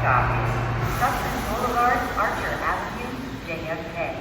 stops. Dustin Boulevard, Archer Avenue, JFK.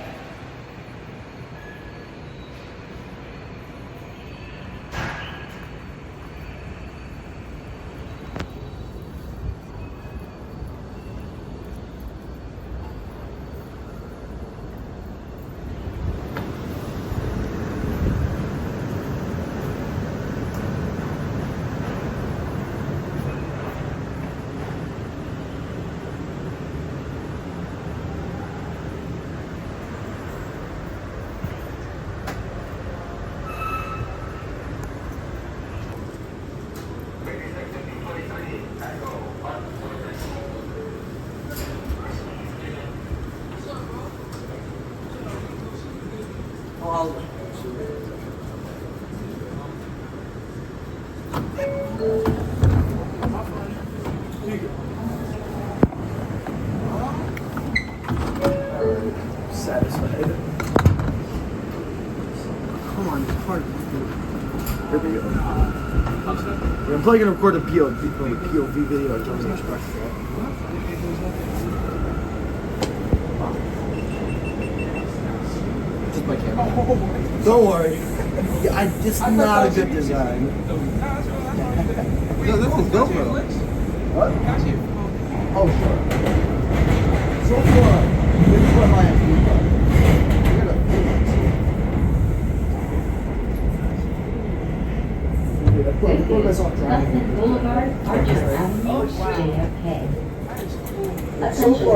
Satisfied. Come on, it's hard. Here we go. Yeah, I'm probably gonna record a POV video of John's Express. Just my camera. Don't worry. Yeah, it's not a good design. No, this is dope though. What? Oh, sure. So far, this is what my MP got. Lexington Boulevard, Archer Avenue, JFK. Attention,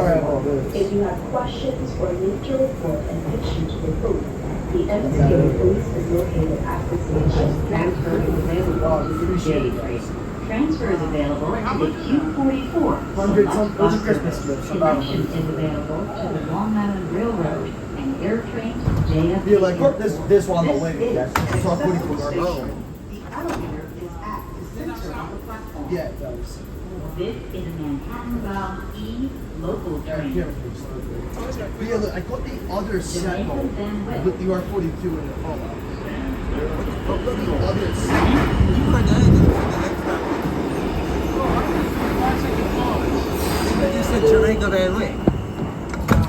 if you have questions or need to report an issue to the police, the MTA Police is located at the station. Transfer is available to the J train. Transfer is available to the Q44. Those are Christmas gifts. Connection is available to the Long Island Railroad and air train to JFK. You're like, look, this one on the way. Yes. It's all putting for The elevator is at the center of the platform. Yeah, it does. This is a Manhattan-bound E local train. But yeah, look, I got the other set with the R42 in the Fallout. Look at the other set. You were there the next time. You said Jamaica Avenue.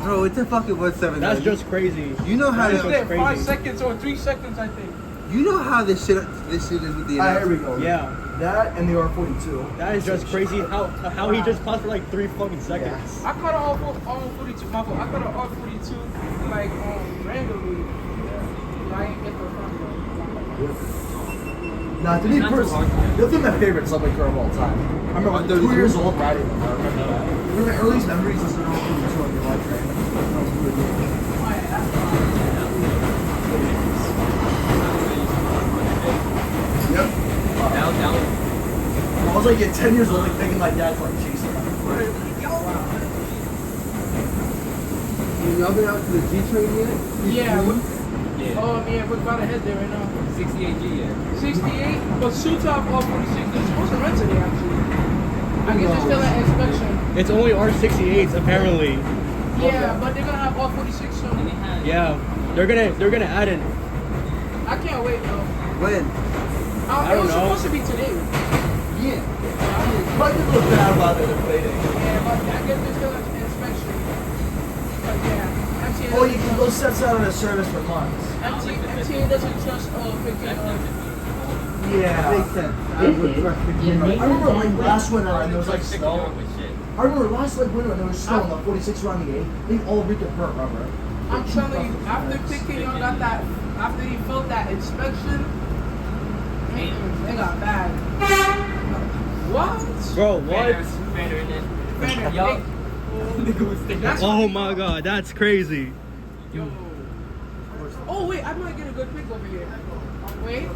Bro, it's a fucking 179. That's just crazy. You know how That's this, just crazy. 5 seconds or 3 seconds, I think. you know how this shit is with the Here we go. Yeah, That and the R42. that is just crazy. How he just paused for like 3 fucking seconds. I caught an R42, my fault. I caught an R42 like randomly. I ain't get the front though. Nah, to me personally, they'll be my favorite subway car of all time. I remember 2 years old riding them. I remember that. One of my earliest memories is the R42 on the light train. That was really good. Yep. I was like at 10 years old, like thinking my dad's like chasing me. y'all been out to the G train yet? Yeah. Oh yeah, we're about to head there right now. 68G, yeah. 68, but Suitop R46. They're supposed to rent today actually. I guess it's still at inspection. It's only R68s apparently. Yeah, but they're gonna have R46 soon. Yeah, they're gonna add it. I can't wait though. When? I It don't was know. supposed to be today. Yeah. But I did look bad about it inflating. Yeah, but I guess they're still at inspection. But yeah, MTA. Oh, you can go sets out of service for months. MTA doesn't trust picking Yeah. Makes sense. I remember like last winter and there was like Stick snow. along with shit. I remember last like winter and there was snow on the 46 around the 8. They all reeked of burnt rubber. I'm telling you, after picking on got that, after he filled that inspection, they got bad. What? Bro, what? Better in it. Banner, Yup. that's Oh my god, that's crazy. Yo. Oh wait, I might get a good pick over here. Wait.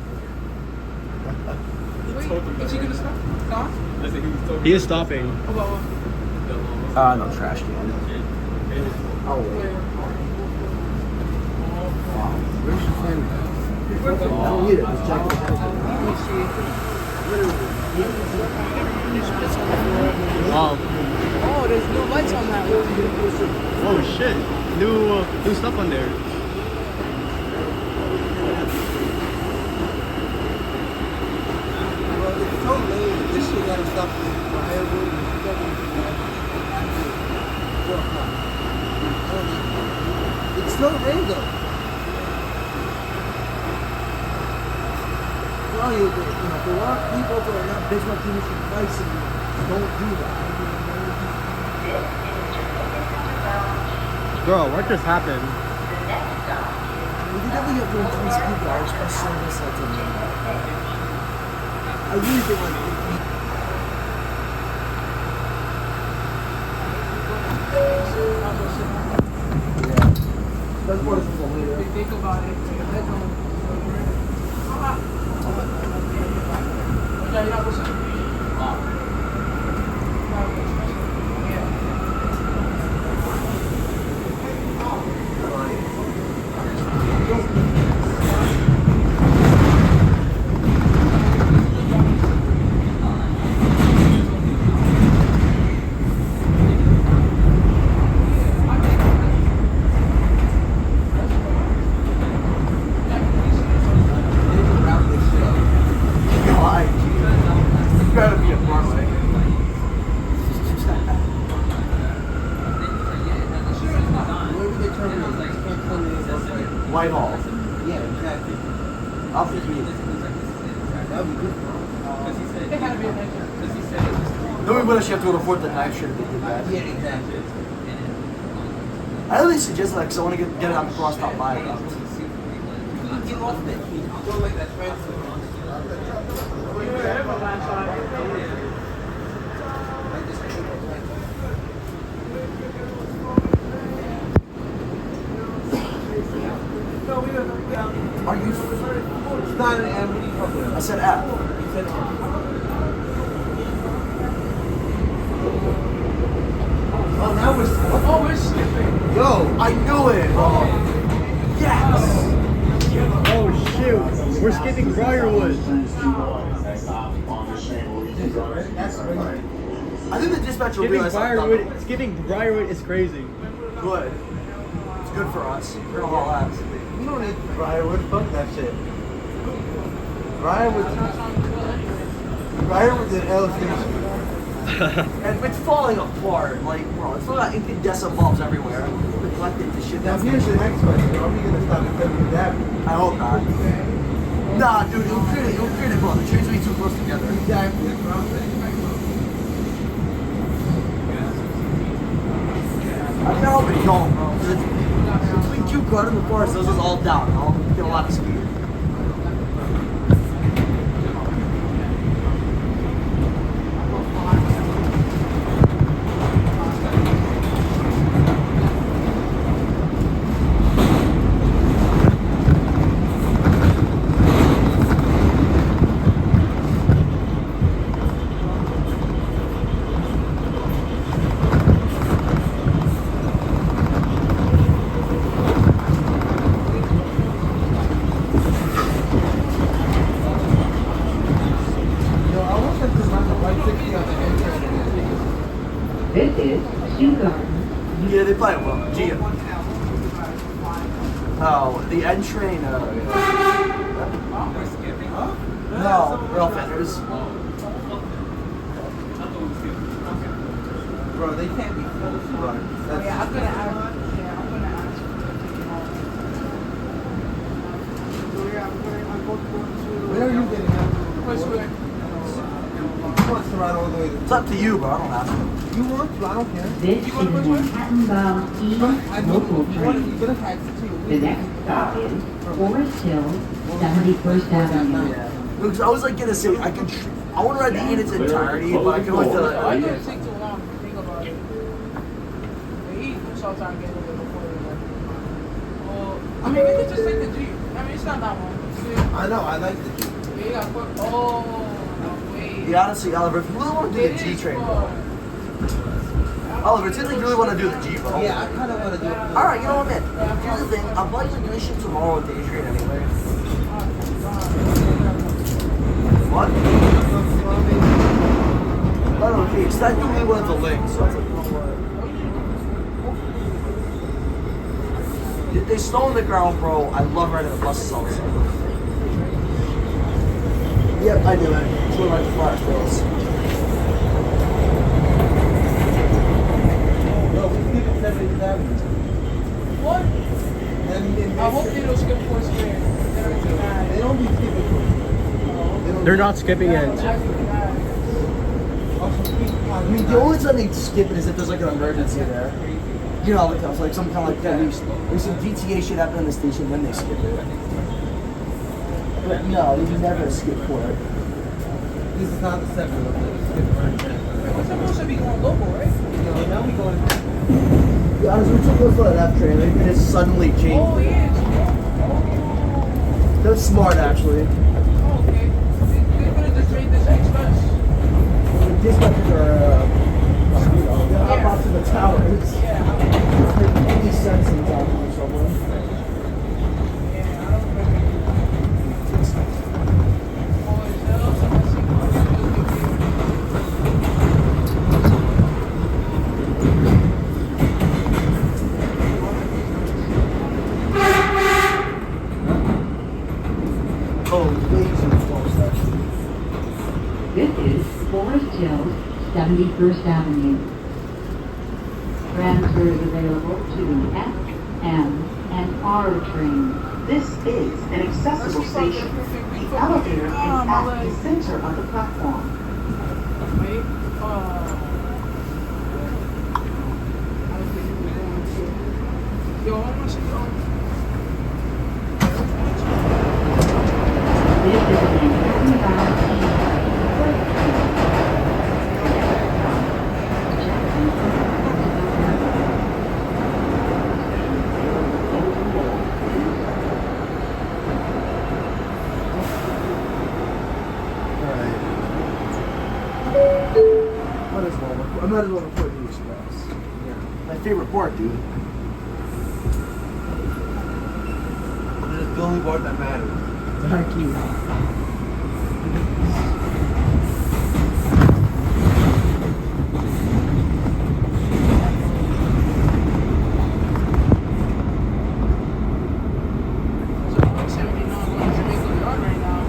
Wait, is he gonna stop? Stop? Listen, he was talking He is stopping. Oh, well, No trash can. Oh, wait. Where's your family? I don't need it. Just check it. Let me see. Oh, there's no lights on that one. Oh shit, new stuff on there. Bro, it's so late. This shit gotta stop. so random. Well, you know, there are people that are not big enough to use the price and don't do that. Bro, what just happened? We could definitely have to increase people hours per service like a minimum. I really think like that's what it's for later. Think about it. You gotta be a Broadway. Maybe they terminate. Can't terminate Broadway. Whitehall. Yeah, exactly. I'll think we That would be good. It had to be a night shirt. No, we would actually have to go to 4th and 9th shirt if they did that. Yeah, exactly. I at least suggest that because I want to get it on the cross-top by it. Get off that. Go like that transfer. Are you? It's not an M. What are you talking about? I said F. You said oh, now we're Oh, we're skipping. Yo, I knew it. Yes. Oh shoot! We're skipping Briarwood. I think the dispatcher will Skipping realize how dumb it Briarwood. was. Skipping Briarwood is crazy. Good. It's good for us. We're gonna haul ass. we don't need Briarwood. Fuck that shit. Briarwood's an L station. And it's falling apart. Like, bro, it's got incandescent bulbs everywhere. We're neglecting this shit. Now here's the next question. Are we gonna stop at 70th Avenue? I hope not. Nah, dude, it'll create it, bro. The trains will be too close together. Exactly. I mean, I hope it don't, bro. 'Cause between Q Cut and the Forest, those is all down. I'll get a lot of speed. This is Shoe Garden. Yeah, they probably will. Gia. Oh, the N train, No, Ralph Enders. Bro, they can't be close. Right. That's Yeah, I'm gonna ask. Yeah, I'm gonna ask for Where are you getting out? Where's where? He wants to ride all the way to. It's up to you, bro. I don't have to. You want to? I don't care. This is Manhattan-bound East local You train. get a taxi too. The next stop is Forest Hill, 71st Avenue. Because I was like gonna say I want to ride the in its entirety, but I can only tell Why it. did it take too long to think about it? They eat food all time getting there before they like. Oh, I mean, we could just take the Jeep. I mean, it's not that long. I know. I like the Jeep. Yeah, you got put. Oh, no way. Yeah, honestly, Oliver, if you really want to do the G train, bro. Oliver, it seems like you really want to do the G, bro. Yeah, I kind of want to do it. Alright, you know what, man? Here's the thing. I'm probably going to do this shit tomorrow with day train anyway. What? Oh, okay. Because that dude really wanted the link, so I was like, you know what? They snow on the ground, bro. I love riding the buses all the time. Yep, I do it. It's one of my flash bills. No, we keep it 70th Avenue. What? They're not skipping it. I mean, the only time they skip it is if there's like an emergency there. You know, like some kind of like police. There's some DTA shit happen in the station, then they skip it. But no, you never skip for it. This is not the second one. We're supposed to be going local, right? No, now we going. Yeah, honestly, we took for that train, and it suddenly changed. Oh, yeah. That's smart, actually. Oh, okay. They could have just made this express. The dispatchers are, you know, they're up out to the towers. Yeah. Doesn't make any sense in talking somewhere. Yeah, I don't remember. Oh, is that also my Oh, way too close, actually. This is Forest Hills, 71st Avenue. Transfers available to the F, M, and R train. This is an accessible station. The elevator is at the center of the platform. Wait. I don't think we're going to. Yo, how much is it? This is an Manhattan-bound I might as well report the express. My favorite part, dude. This is the only part that matters. Thank you.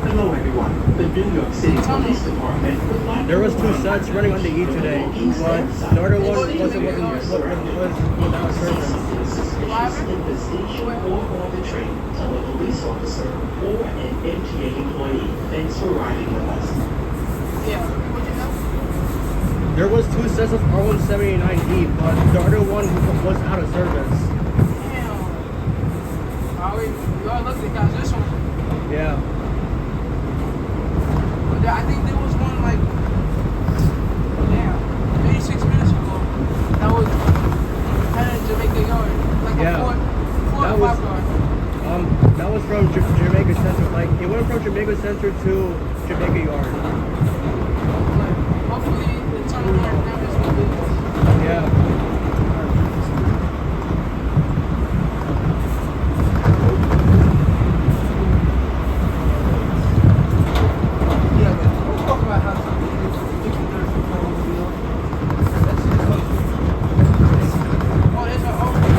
Hello everyone. The New York City Police Department would like There was to 2 sets running on the E today, but the other one wasn't was without service. in the station or on the train. Tell a police officer or an MTA employee. Thanks for riding with us. Yeah. What you know? There was 2 sets of R179E, but the other one was out of service. Damn. We all looked at guys this one. Yeah. But I think there was one like, damn, maybe 6 minutes ago. That was headed to Jamaica Yard. Like Yeah. a 4 That or was- 5 car. That was from Jamaica Center. Like, it went from Jamaica Center to Jamaica Yard. Like, hopefully the tunnel right now is what it is. Yeah. Yeah, but we'll talk about how some people think there's a problem with you. That's just what Oh, there's an open.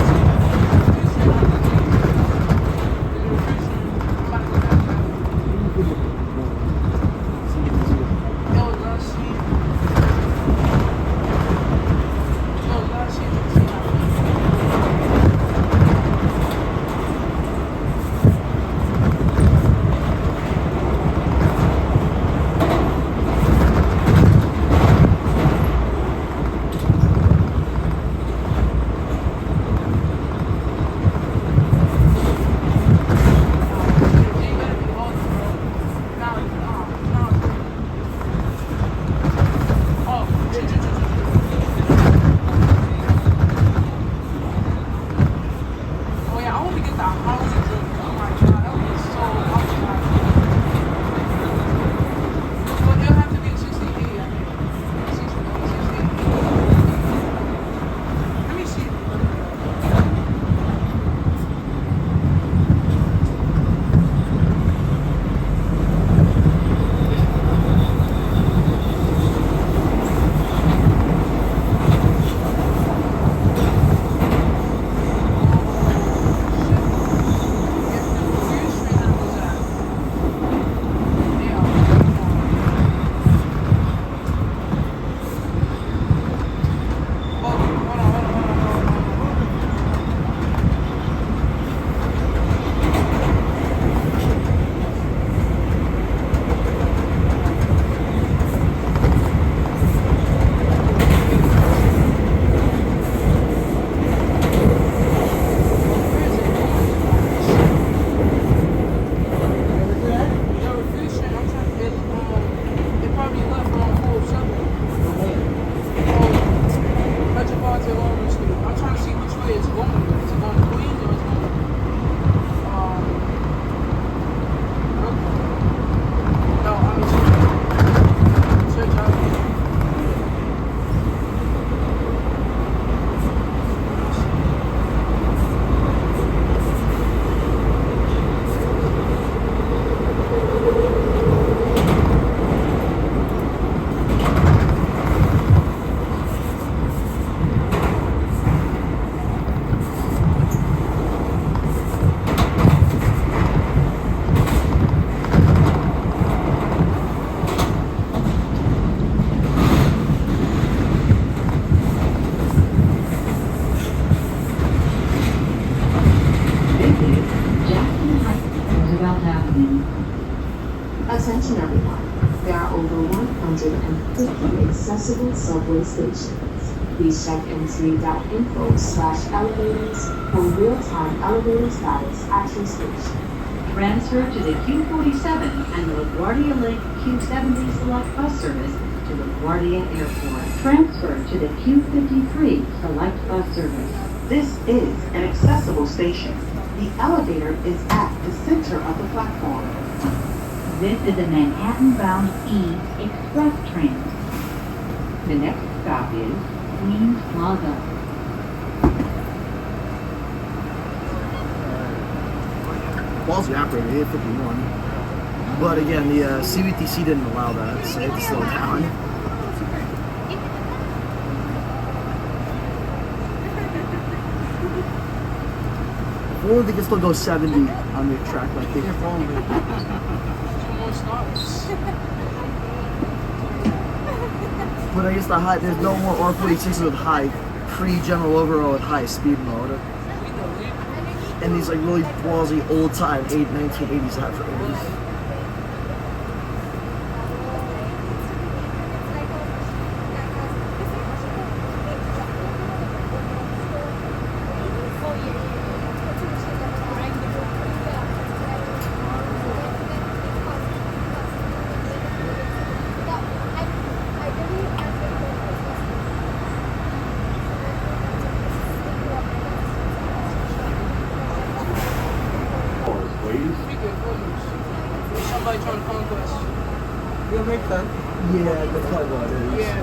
accessible subway stations. Please check mta.info/elevators for real-time elevator status at your station. Transfer to the Q47 and the LaGuardia Link Q70 Select Bus Service to LaGuardia Airport. Transfer to the Q53 Select Bus Service. This is an accessible station. The elevator is at the center of the platform. This is a Manhattan-bound E Express train. The next stop is Queens Plaza. Ballsy operated 851. But again, the CBTC didn't allow that, so they had to slow down. I wonder if they can still go 70 on the track like they can. Two more stops. But I guess the high, there's no more R46s with high, pre-general overall with high speed mode. And these like really ballsy old time 1980s operators. Somebody trying to conquest. You'll make that. Yeah, that's probably what it is. Yeah.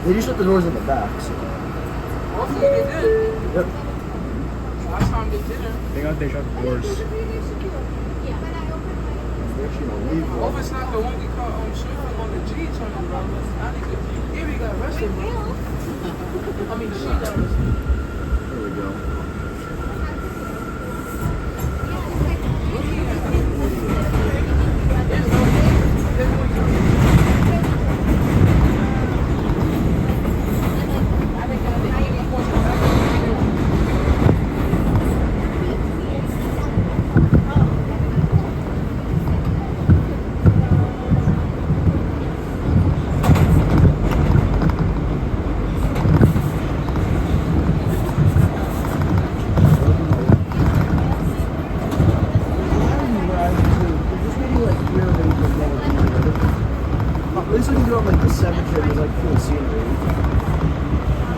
They just shut the doors in the back, so. Hopefully they did. Yep. Last time they didn't. They shut the doors. Hope it's not the one we caught surfing on the G tunnel, bro. I think here we got arrested, bro. I mean, she got arrested. There we go. At least we can do it on like the 7th trip, it's like cool scenery.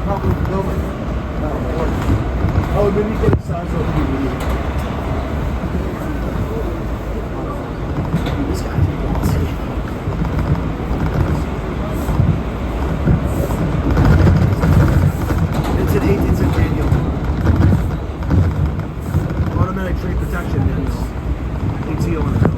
Probably filming. Oh, maybe get a sound so TV. This guy's bossy. It's an 18th manual. Automatic tree protection manual. ATO on the building.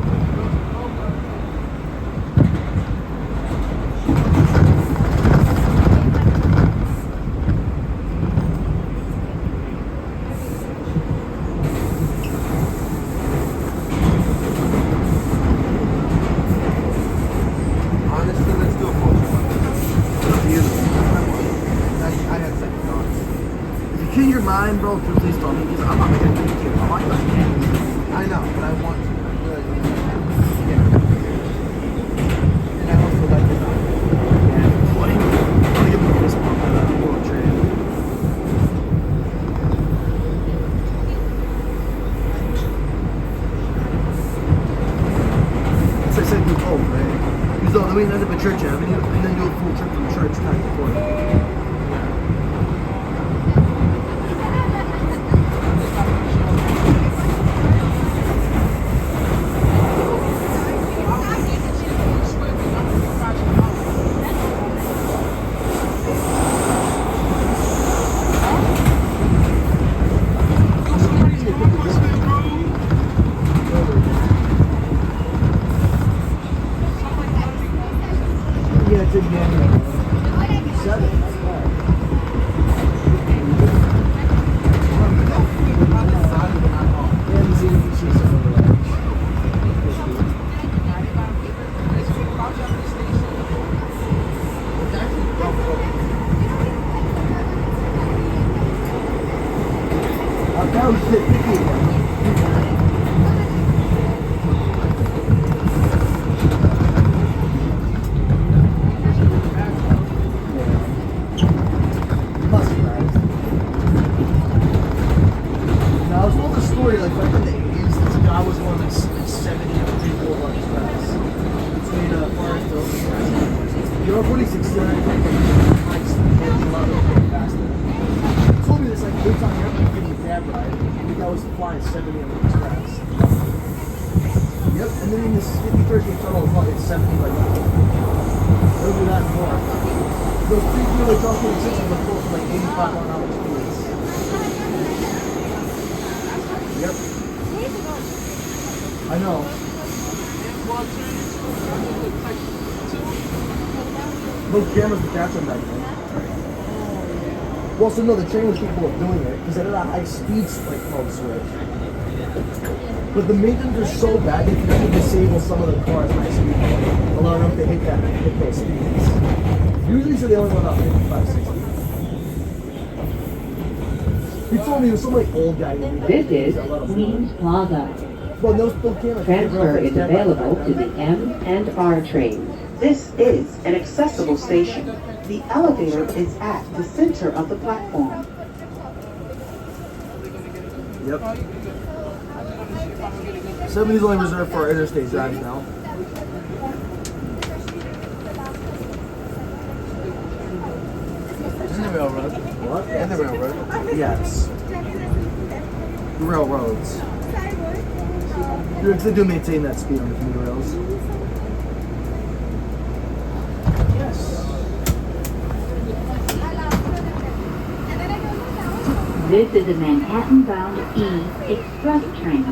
Honestly, let's do a post. I had second thoughts. If you kill your mind, bro, please tell me, because I'm not making a video. I'm not gonna get it. I know, but I want to. I really want to. Yeah. And I also like the novel. Yeah, like, I'm gonna give him a fist bump on that people on train. As I said, do both, right? Because though, then we end up at Church Avenue, and then do a full trip from church back to Port. Yeah, it's in January. 7. Yeah, the CDC is over there. That was it. faster. Like, slow, faster. He told me this like 8 times after getting a cab ride. The guy was flying 70 on the express. Yep, and then in this 50-13 tunnel, it's 70 like that. It'll be that more. Those three-wheeler talking systems are full for like 85 on hour speeds. Yep. I know. No cameras to catch them back then. Well, so no, the train was capable of doing it because it had a high speed like mode switch. But the maintenance are so bad they can only disable some of the cars high speed mode, allowing them to hit those speeds. Usually, so they only went about 55, 60. He told me he was some like old guy. This is Queens Plaza. Well, no cameras. Transfer is available to the M and R trains. This is an accessible station. The elevator is at the center of the platform. Yep. 70's only reserved for interstate drives now. In the railroad. What? In the railroad. Yes. Railroads. They do maintain that speed on the commuter rails. Yes. This is a Manhattan-bound E express train.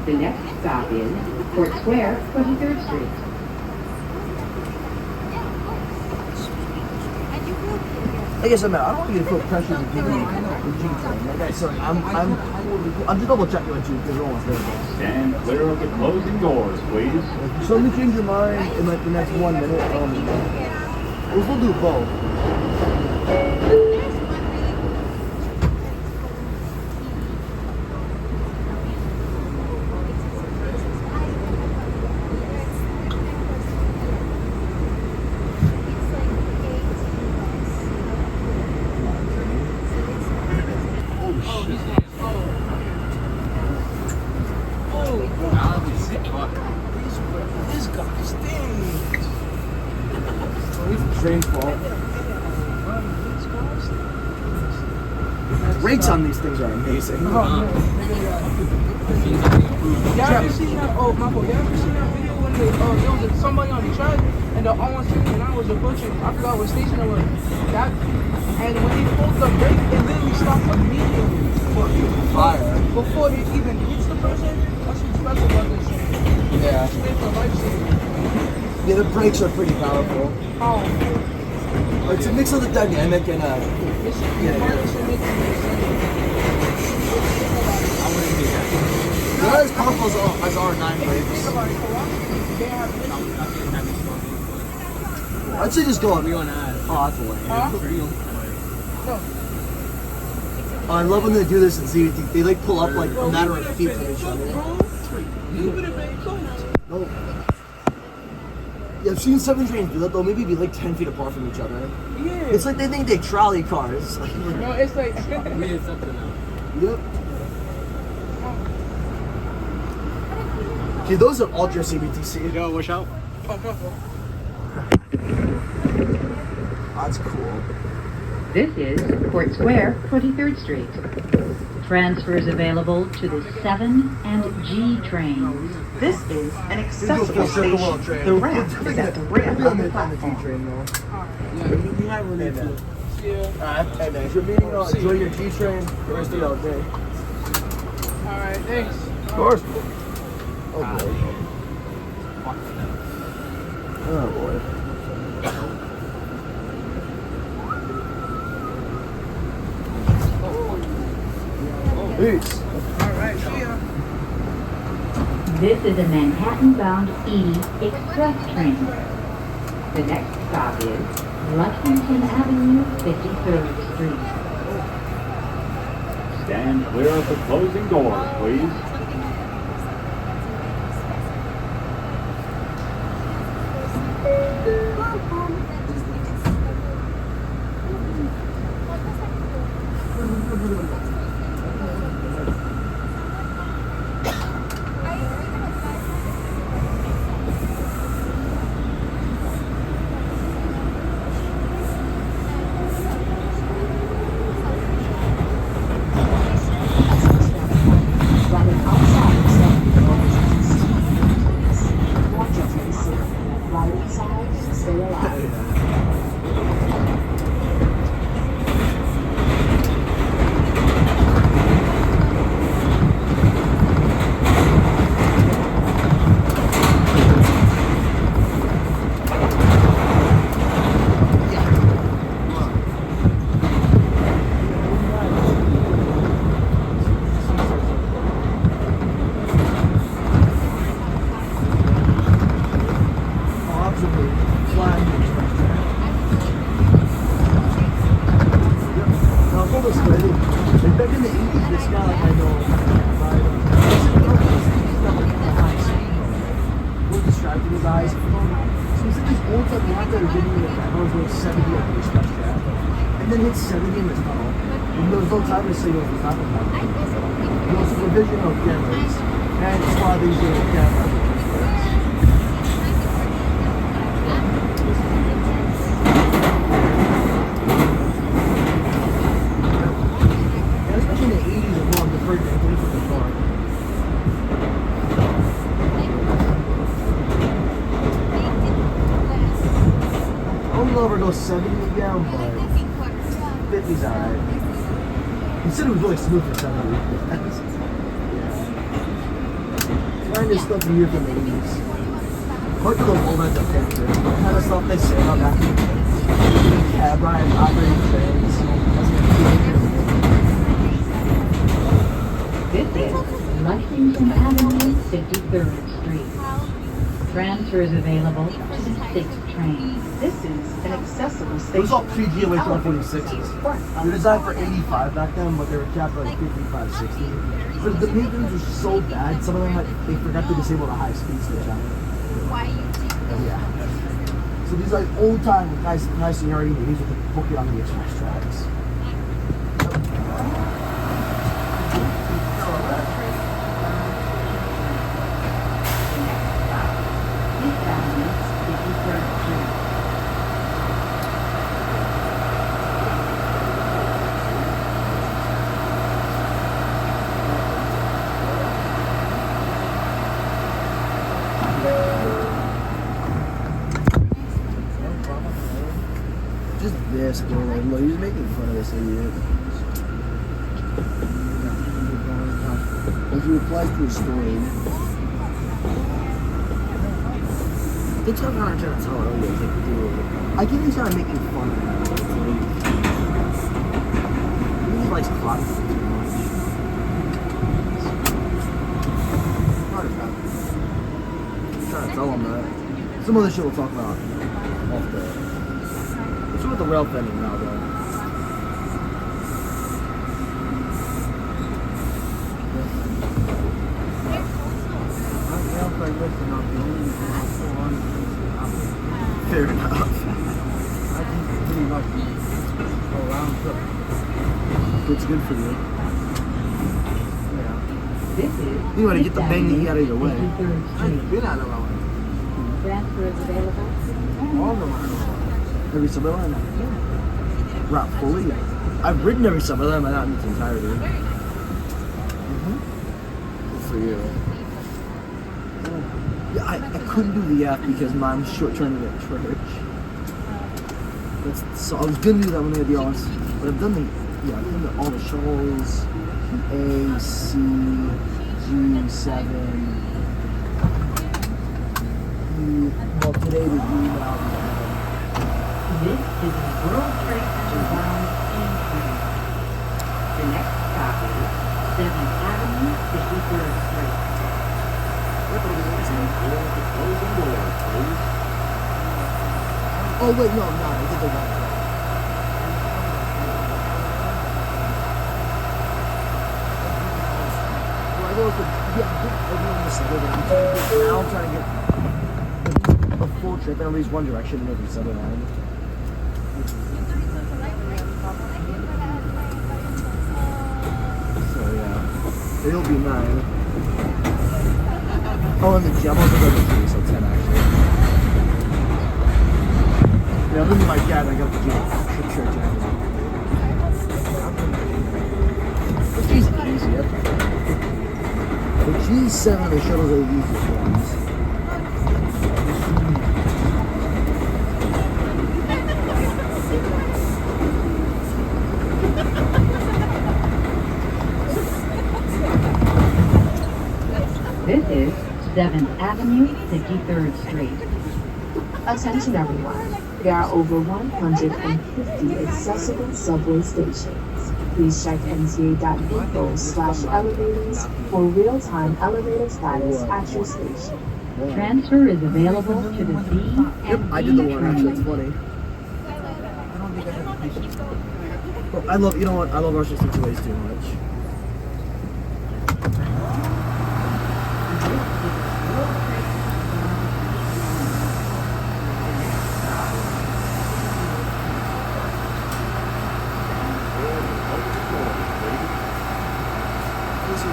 The next stop is Fort Square, 23rd Street. I guess I don't want you to put pressure to give me the G train. Like I said, I'm just double checking with you because we're almost there. Stand clear of the closing doors, please. If somebody change your mind in like the next 1 minute, we'll still do both. Train's fault. Rates on these things are amazing. Y'all ever seen that? Oh, my boy. Y'all ever seen that video when there was somebody on the track and the R179 was approaching? I forgot what station it was. That, and when he pulled the brake, it literally stopped immediately. Fire. Before it even hits the person. That's what's special about this shit. Yeah. It's made for life-saving. Yeah, the brakes are pretty powerful. Oh. It's a mix of the dynamic and It's yeah. They're not as powerful as R9 brakes. I'd say just go on. Oh, that's lame. Oh, I love when they do this and see they like pull up like a matter of feet from each other. No. Yeah, I've seen 7 trains do that though. Maybe be like 10 feet apart from each other. Yeah. It's like they think they trolley cars. No, it's like. We did something now. Yep. Okay, those are ultra CBTC. Yo, watch out. That's cool. This is Fort Square, 23rd Street. Transfers available to the 7 and G trains. This is an accessible station. The ramp is at the rear of the platform. train though. Yeah, we have really Hey, man. Yeah. Alright, hey man, if you're meeting, enjoy your G train the rest of the day. Alright, thanks. Of course. Oh boy. Oh boy. Peace. Alright, see ya. This is a Manhattan-bound E express train. The next stop is Lexington Avenue, 53rd Street. Stand clear of the closing doors, please. was going 70 on the express track, and then hit 70 in the tunnel. And there was no time to signal at the top of that. No supervision, no cameras, and it's one of these little cameras. Especially in the 80s as well, I'm deferred to Anthony from the car. I don't know if it goes 70 down, but 50's alright. He said it was really smooth for 70. Yeah. Find this stuff in here from the 80s. Hard to those old nights up there. The kind of stuff they say about that. Cab ride, operating trains. This is Lexington Avenue, 53rd Street. Transfer is available to the 6th train. This is an accessible It station. was all pre-GLA 146s. They were designed for 85 back then, but they were capped at like 55, 60. But the maintenance was so bad, some of them, they forgot to disable the high speed switch on it. Yeah. So these are like old time, nice seniority movies with the bookie on the express tracks. Fifth Avenue, 53rd Street. Just this, bro. Like, look, he's making fun of this idiot. If he replies to his story. It's not trying to tell her, like, dude. I get he's not making fun of him. He likes clocking too much. Hard about it. I'm trying to tell him that. Some other shit we'll talk about off the. What's with the rail bending now, though? Fair enough. It's good for you. This is You want to get the Fifth banging Avenue, out of your way. 53rd Street. You're not allowed. Transfer is available. All of them are. Every Summerland? Not fully. I've ridden every Summerland, but not in its entirety. Good for you. Yeah, I couldn't do the F because mom's short-term at church. So I was gonna do that when they had the R's, but I've done all the shuttles, A, C, G, 7. Well, today the E now. This is the World Trade Center bound train. The next stop is 7th Avenue, 53rd Street. Oh wait, no, I did the one. Well, I go with everyone this other, but I'm trying to get a full trip in at least one direction in every southern line. So yeah, it'll be 9. Oh, and the gym, I'll go to 3, so 10 actually. Yeah, I'm looking at my dad, I got the gym after church after. Which is easier. The G7, the shuttles are the easiest ones. This is 7th Avenue, 53rd Street. Attention everyone, there are over 150 accessible subway stations. Please check nta.info/elevators for real-time elevator status at your station. Transfer is available to the B Yep, and I did the D one actually, it's train. funny. I love, you know what, I love our 62 ways too much.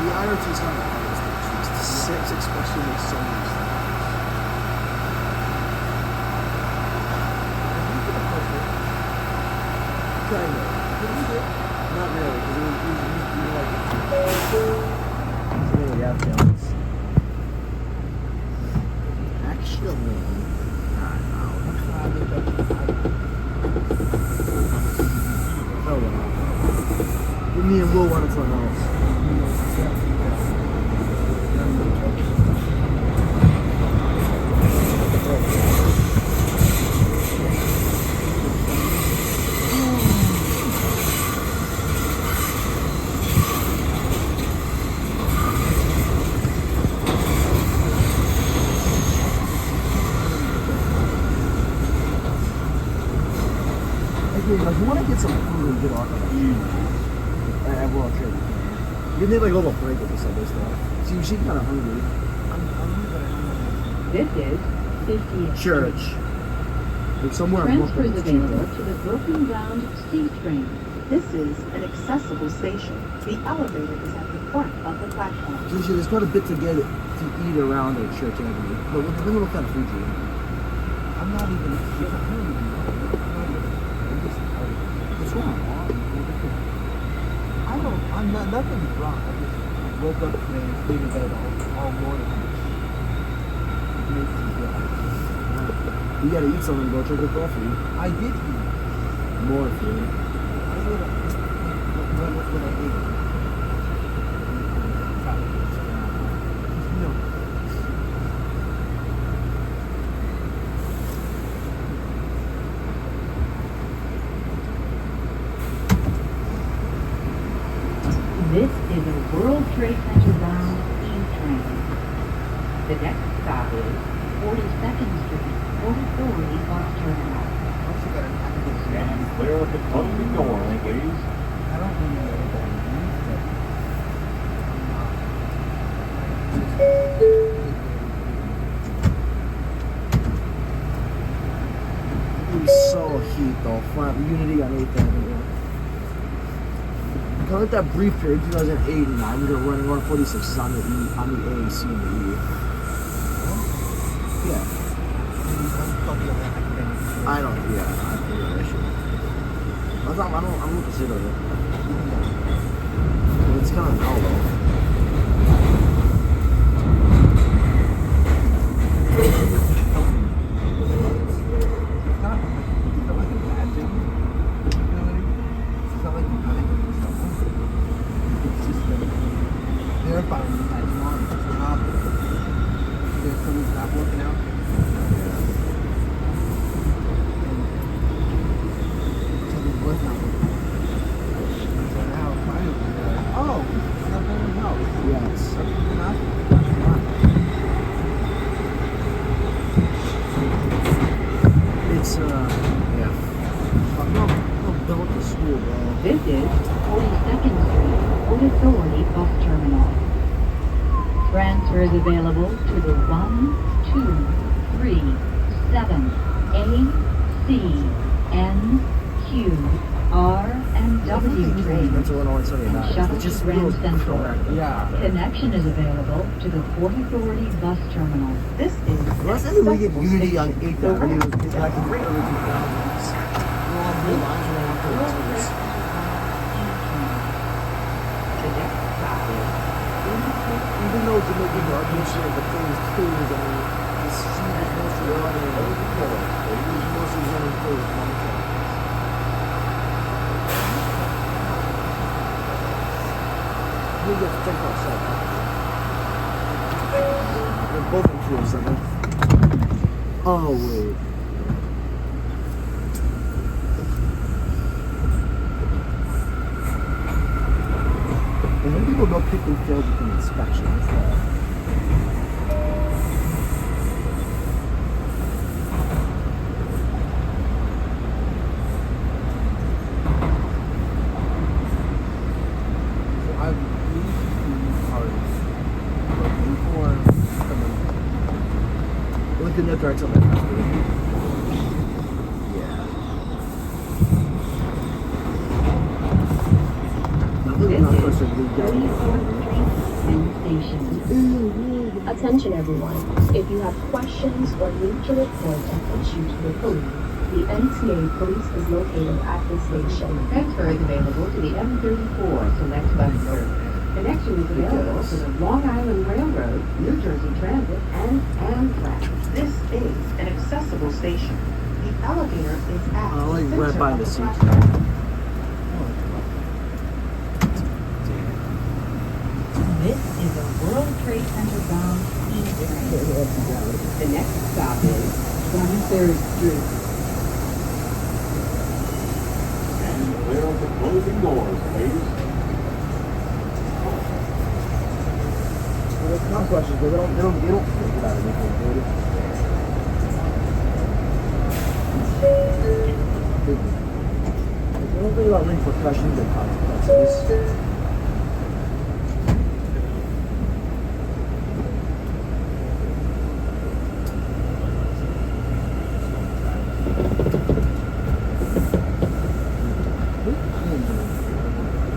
the IRT is not the hardest thing to use. The 6 especially makes so many sense. Kind of. Not really, because we like it's really out there. Actually, oh well. Me and Will wanted something else. Like, you want to get some food and get off of it. At World Trade. You need like a little break with the Subway stuff. So you seem kind of hungry. This is 50th Church. Like somewhere in Transfers Brooklyn, it's available cheaper. to the Broken Ground C train. This is an accessible station. The elevator is at the front of the platform. So there's quite a bit to get to eat around at Church Avenue. But what kind of food do you eat? I'm not even. What's wrong? I'm not, nothing's wrong. I just woke up today and stayed in bed all morning. It makes me feel like You gotta eat something, go drink a coffee. I did eat. More food. I would have. What I ate. You know. This is a World Trade Center bound E train. The next stop is 42nd Street, Port Authority Bus Terminal. Stand clear of the closing doors, please. I don't really know what that means, We saw heat though. Front Unity on 8th Avenue. Kind of like that brief period, 2008 and 9, we were running 146 on the E, on the A, C, and the E. Yeah. I don't think that issue. I don't consider it. It's kind of now though. They're fine. Nice morning. There's someone's not working out. Something was not working out. So now finally they're like, oh, it's not going well. Yes. Something's not. It's, yeah. I'm not built the school, bro. This is 42nd Street, Port Authority Bus Terminal. Transfers available to the 1, 2, 3, 7, A, C, N, Q, R, and W trains. That's Illinois 79. Shuttle It's just to Grand real Central. correct. Yeah. Connection is available to the Port Authority Bus Terminal. This is an Last time we get accessible Unity on station. 8th The Avenue rest is is like at the early 2000s. We're on blue lines, we're on World 42s. Trade The next stop is 42nd Even though Jamaica Gardens here, the thing is too, is I mean, the sea is mostly running, it's mostly running through the contract. We get 10%. They're both in fuel center. Oh, wait. And when people don't pick and fail with an inspection, it's So I've used these cards before coming. look at the darts on that hospital. Yeah. Now, look at This my is person, Blue Galley. 34th Street, End station. Attention everyone, if you have questions or need to report an issue to the police, the MTA police is located at the station. Transfer is available to the M34 Select Bus Service. Connection is available to the Long Island Railroad, New Jersey Transit, and Amtrak. This is an accessible station. The elevator is at the like center right by of the the seat. platform. This is a World Trade Center bound E train. The next stop is 23rd Street. And clear of the closing doors, please. Well, there's not questions, but they don't think about anything, do they don't think about repercussions and consequences.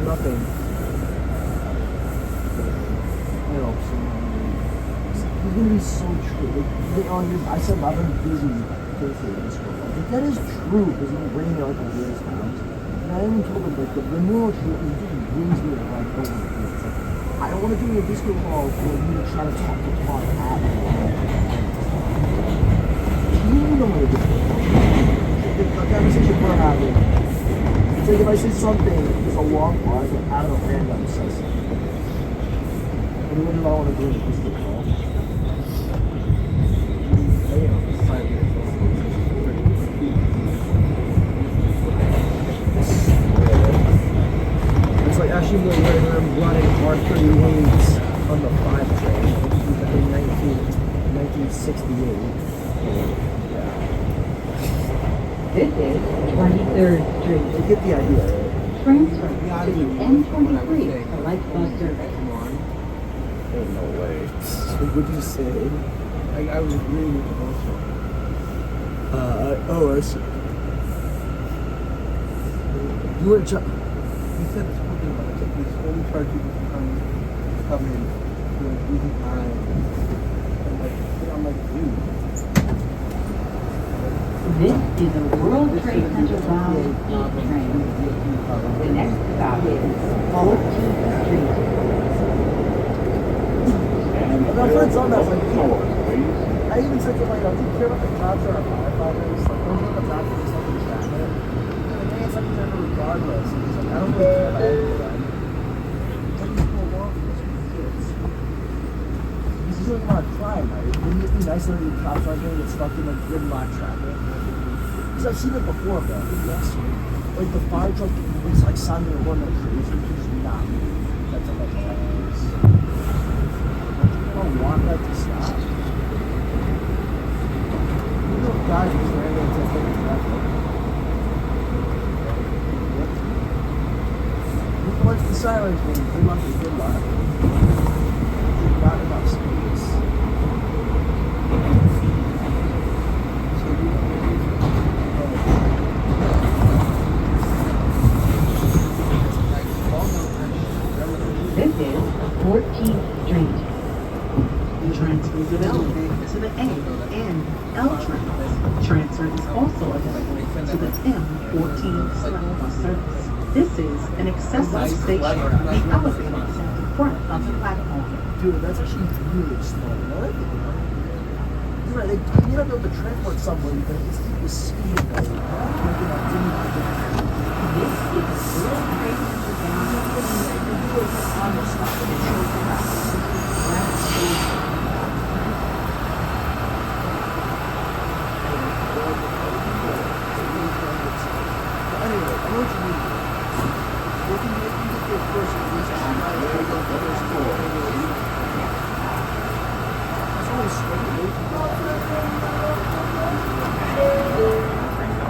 Nothing. He's gonna be so true. I said I've been busy Thursday this week. Like, that is true because he's bringing me like the weirdest times. And I even told him like the renewal treatment just brings me like over the place. Like, I don't want to do a disco call for you to try to talk to Todd at all. You know what it is. The conversation we're having. It's like if I say something, it's a long pause, and out of the random says something. And what do I want to do in a disco call? It's like actually more weird when I'm running R179s on the 5 train, which was back in 1968. This is 23rd Street. You get the idea, right? Transfer to the M23 Select Bus Service. There's no way. What would you say? I was agreeing with the whole I see. You were He said something about it. He's only charged people to come in during busy time. I'm like, dude. This is a World Trade Center bound E train. The next stop is 14th Street. And my clear of friend's the on that, like, closing doors, please. I even said to him, like, I don't care about the cops or our firefighters. Like, don't let the cops do something to traffic. And hey, it's like they're regardless. And he's like, I don't really care about any of them. Like, these people want this with kids. This is doing a lot of crime, right? Wouldn't it be nicer if the cops aren't going to get stuck in, like, gridlock traffic? Because I've seen it before, though. Yes. Like, the fire truck is, like, sounding a one that crazy. It's just not me. That's like that is. I don't want that to stop. Guys are standing to take traffic. What's the sirens mean? Good luck is good luck. Not enough space. This is 14th Street. The transfer is available to the A and L trains. Transfer is also available to the M14 Select Bus Service. This is an accessible station. The elevator is at the front of the platform. Dude, that's actually really smart. What? You're right, you don't know the transport subway, but it's the speed of it. This is a World Trade Center bound On the stop, and it shows the map. Anyway, I know what you mean. What can you get your first release on my first tour? That's always speculation.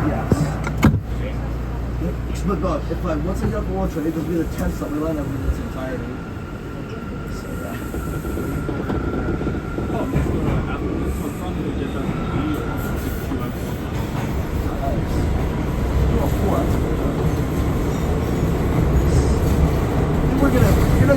Yes. But no, if I once I get up the World Trade, it'll be the 10th stop. We line up in its entirety. So yeah. We're gonna get a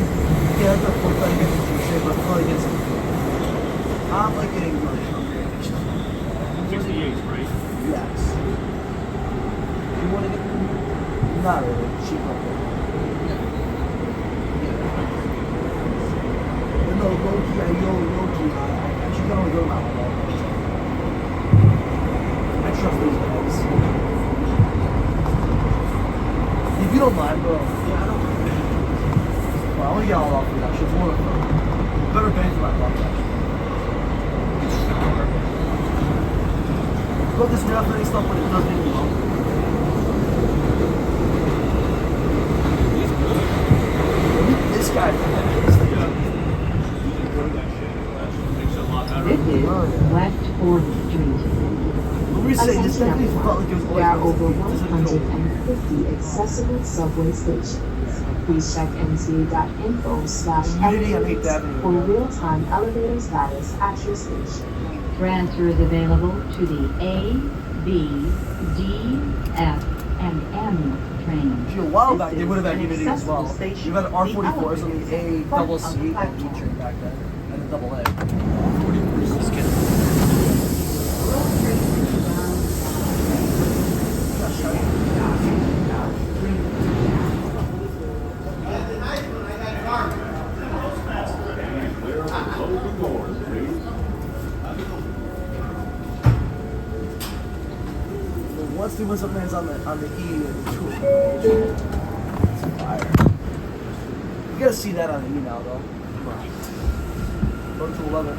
Not really. Cheap up there. But no, low-key, I actually don't really go to my home. I trust these guys. If you don't mind, bro. Yeah, I don't mind. Well, I want to get all off of that shit. It's more of fun. Better bang for my buck, actually. Got this reference stuff, but it doesn't even well. This guy, This is West 4th Street. we say this definitely felt like it was There are always over going to be 150 accessible subway stations. Please check Unity mca.info/elevators on 8th Avenue. for real-time elevator status at your station. Transfer is available to the A, B, D, F, and M trains. Actually, a while back, This they is would have had an Unity as well. accessible station. You had The R44s on elevator the is A, at the front double of C, the and D platform. train back then, and the double A. Just kidding. Once there was something on the E and the 2. It's fire. You gotta see that on the E now, though. Come on. Go to 11.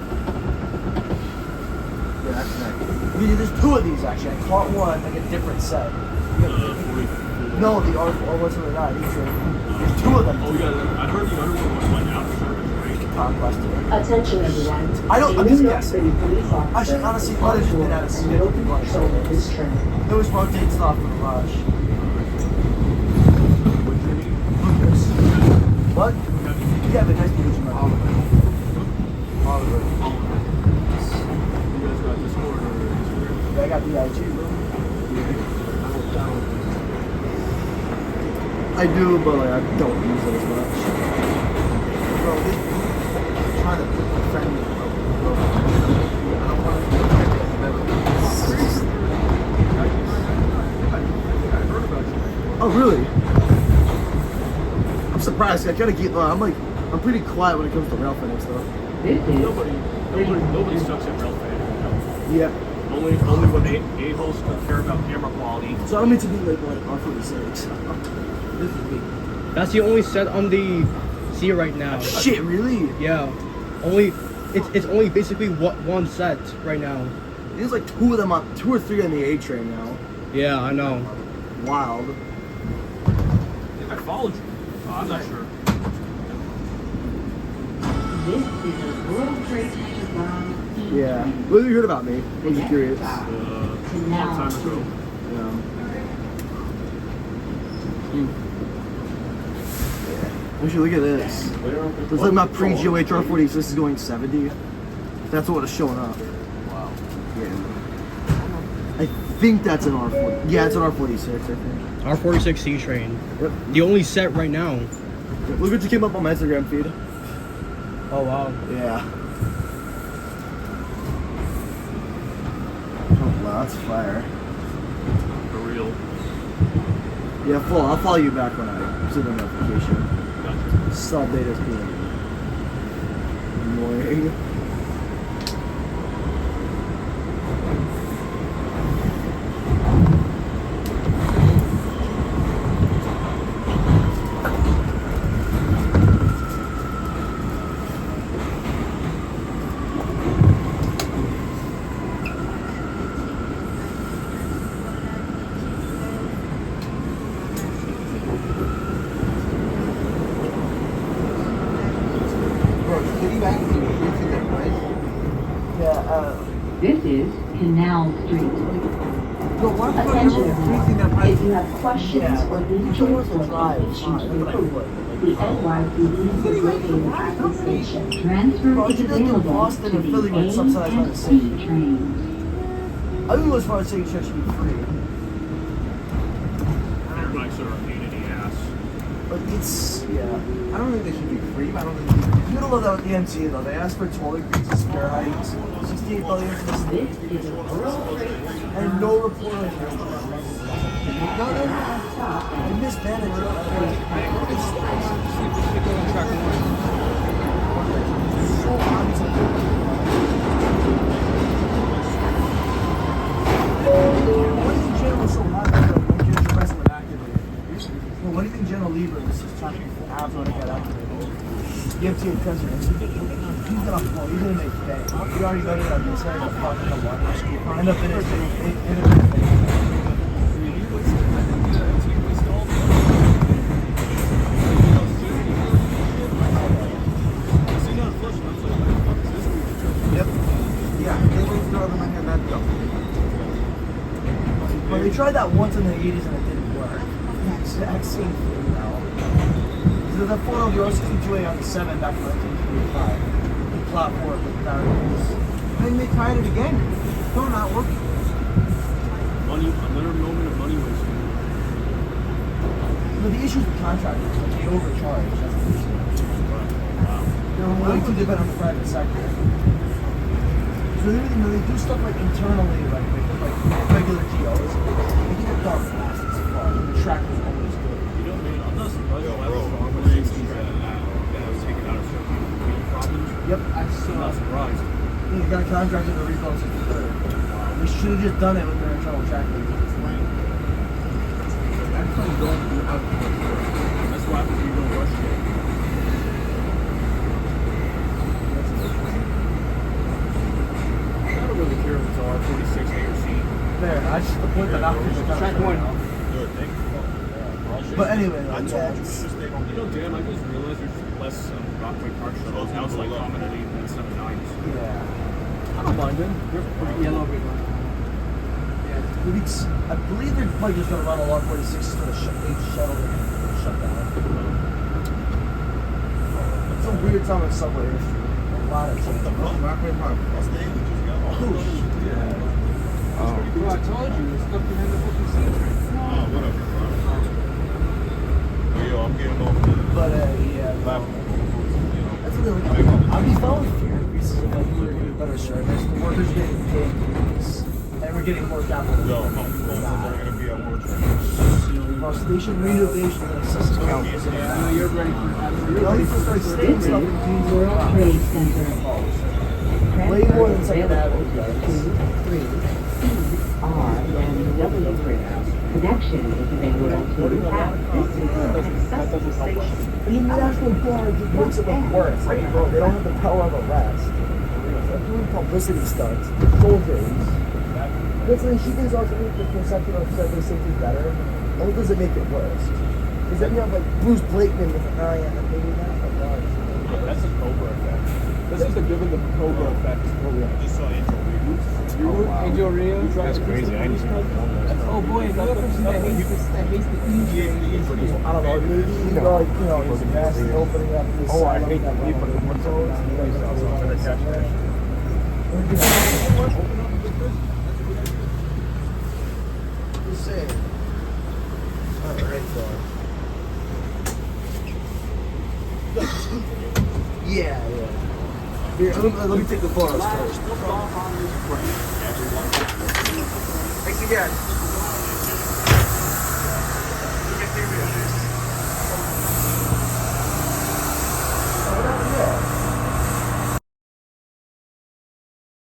Yeah, that's nice. There's 2 of these actually. I caught one, like a different set. No, the R179 E-train. There's 2 of them. Oh, yeah, I heard the other one went out of service, right? Conquest. Attention everyone. I don't- A I'm New just York guessing. City police officer Actually, honestly, what if you did that as and will be patrolling this train. It was rotating stuff for the rush. What's your name? What? Yeah, the nice position. Oliver. You guys got Discord or Instagram? Yeah, I got DIG, bro. I do, but like, I don't use it as much. Bro, I'm trying to put my friend in, bro. I don't want to I heard about you. Oh, really? I'm surprised. I gotta get. I'm pretty quiet when it comes to rail fan stuff. This is Nobody sucks at rail fan. Yeah. Only when a-holes care about camera quality. So I don't mean to be like R46. This is me. That's the only set on the C right now. Shit, really? Yeah. It's only basically one set right now. There's like 2 of them on 2 or 3 on the A train now. Yeah, I know. Wild. I followed you. I'm not sure. This is a World Trade Center bound Yeah. What have you heard about me? I'm just curious. Long Canal time Street. ago. Yeah. Actually, look at this. It's like my pre-GOH R46. This is going 70. That's what is showing up. Wow. Yeah. I think that's an R40. Yeah, it's an R46, I think. R46 C train. Yep. The only set right now. Look what just came up on my Instagram feed. Oh wow. Yeah. Oh, wow, that's fire. For real. Yeah, full. I'll follow you back when I see the notification. Gotcha. Sub data's being annoying. Yeah, This is Canal Street. Attention everyone. If you have questions Yeah. or need to report information to the police, the NYPD is located at the station. Transfer Bro, is you did do available Boston to and the Philly A when it's subsidized by the and city. C trains. I think it was far as saying church should be free. Their bikes are a pain in the ass. But it's, yeah. I don't think they should be free. I don't think you don't love that with the MTA though. They asked for 12 degrees of spare heights, 68 billion for the This state, is a World Trade Center and no report on bound stop I at mismanaged it. Stick on track one. So obviously. What do you think General was so hot when General Press would activate? Well, what do you think General Lieber was just trying to abs when it got activated? The MTA president. He's gonna make bank. He already got it on this side of fucking the water. End up in his Yep. Yeah, they went through other money on that though. Well, they tried that once in the 80s and it didn't work. The exact same thing now. So the 402A on the 7 back in 1985. The plot for it with barricades. Then they tried it again. Still not working. Another moment of money wasting. But the issue with contractors is that they overcharge. That's the issue. They're way too dependent on the private sector. So they do stuff like internally, like regular GOs. They get it done fast and far. And the track is always good. You know, man, I'm not surprised why the strong with 60s that was taken out of certain problems. Yep. I'm not surprised. You got a contractor to rebuild 63rd. They should have just done it with their internal track meetings. Actually, going to be out. That's why you don't rush it. I don't really care if it's R46 A or C. There, I just the point that after the Track one. Good, thank you. But anyway, though, I told yeah, you, it's, you know, Dan, I just realized there's less Rockaway Park shuttles. Now it's like dominating than 79s. yeah. I don't mind them. They're pretty yellow big one. I believe they're probably just going to run a 146 to a shuttle and shut down. It's a weird time of subway history. A lot of change. Rockaway Park. Oh, shit. Bro, I told you, it's stuck behind the fucking seat. I'm getting over But, yeah. That's what they're like. I'd be fine with fear increases if like, we were getting better service. The workers are getting paid increase. And we're getting more capital. Yo, how many folks are going to be at work? Well, station renovation and assessment count is in that. You're ready for that. Y'all need to start staying stuff in Queens World Trade Center. Way more than Second Avenue, guys. 2, 3, C, R, and W bridge. Connection is available to have. This is an accessible station. The National Guard just makes it look worse. Like, bro, they don't have the power of arrest. They're doing publicity stunts. Soldiers. Because then she thinks also the perception of cyber safety better. Only does it make it worse. Because then you have like Bruce Blakeman with an eye and maybe not a large. That's a Cobra effect. This is the given the Cobra effect. I just saw Angel Reed. Angel Rio. That's crazy. I didn't even Oh boy, another person that hates the E. I don't know, maybe like, his vest opening up this Oh, I hate that people in the windows. I'm going to catch that. Just saying. Alright, so. Yeah. Here, let me take the photos first. Thanks again.